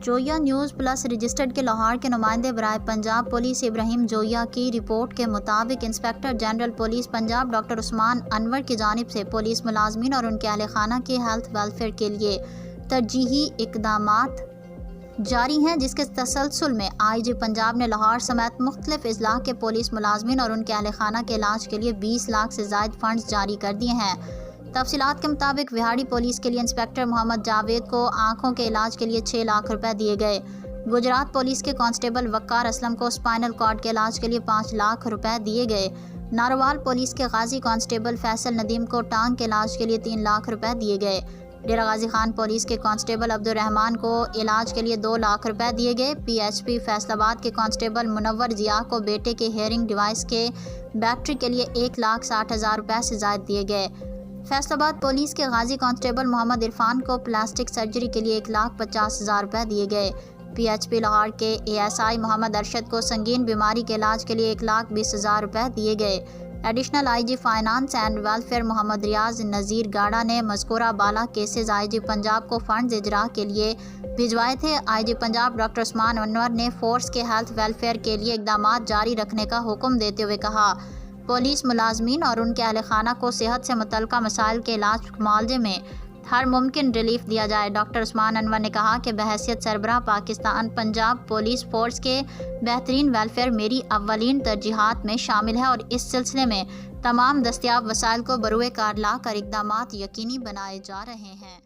جویا news plus registered کے لاہور کے نمائندے برائے پنجاب پولیس ابراہیم جویا کی رپورٹ کے مطابق inspector general police Punjab doctor Usman Anwar کی جانب سے پولیس ملازمین اور ان کے اہل خانہ کے ہیلتھ ویلفیئر کے لیے ترجیحی اقدامات جاری ہیں، جس کے تسلسل میں آئی جی پنجاب نے لاہور سمیت مختلف اضلاع کے پولیس ملازمین اور ان کے اہل خانہ کے علاج کے لیے 20 لاکھ سے زائد فنڈز جاری کر دیے ہیں۔ تفصیلات کے مطابق وہاڑی پولیس کے لیے انسپکٹر محمد جاوید کو آنکھوں کے علاج کے لیے 6 لاکھ روپے دیے گئے۔ گجرات پولیس کے کانسٹیبل وقار اسلم کو اسپائنل کارڈ کے علاج کے لیے 5 لاکھ روپے دیے گئے۔ ناروال پولیس کے غازی کانسٹیبل فیصل ندیم کو ٹانگ کے علاج کے لیے 3 لاکھ روپے دیے گئے۔ ڈیرہ غازی خان پولیس کے کانسٹیبل عبد الرحمان کو علاج کے لیے 2 لاکھ روپے دیے گئے۔ پی ایچ پی فیصل آباد کے کانسٹیبل منور ضیاء کو بیٹے کے ہیئرنگ ڈیوائس کے بیٹری کے لیے 1,60,000 روپے سے زائد دیے گئے۔ فیصل آباد پولیس کے غازی کانسٹیبل محمد عرفان کو پلاسٹک سرجری کے لیے 1,50,000 روپے دیے گئے۔ پی ایچ پی لاہور کے اے ایس آئی محمد ارشد کو سنگین بیماری کے علاج کے لیے 1,20,000 روپے دیے گئے۔ Additional I G finance and welfare Muhammad Riaz Nazir Gara نے مذکورہ بالا کیسز آئی جی پنجاب کو فنڈز اجرا کے لیے بھجوائے تھے۔ آئی جی پنجاب ڈاکٹر عثمان انور نے فورس کے ہیلتھ ویلفیئر کے لیے اقدامات جاری رکھنے کا حکم دیتے ہوئے کہا، پولیس ملازمین اور ان کے اہل خانہ کو صحت سے متعلقہ مسائل کے علاج معالجے میں ہر ممکن ریلیف دیا جائے۔ ڈاکٹر عثمان انور نے کہا کہ بحیثیت سربراہ پاکستان پنجاب پولیس فورس کے بہترین ویلفیئر میری اولین ترجیحات میں شامل ہے اور اس سلسلے میں تمام دستیاب وسائل کو بروئے کار لا کر اقدامات یقینی بنائے جا رہے ہیں۔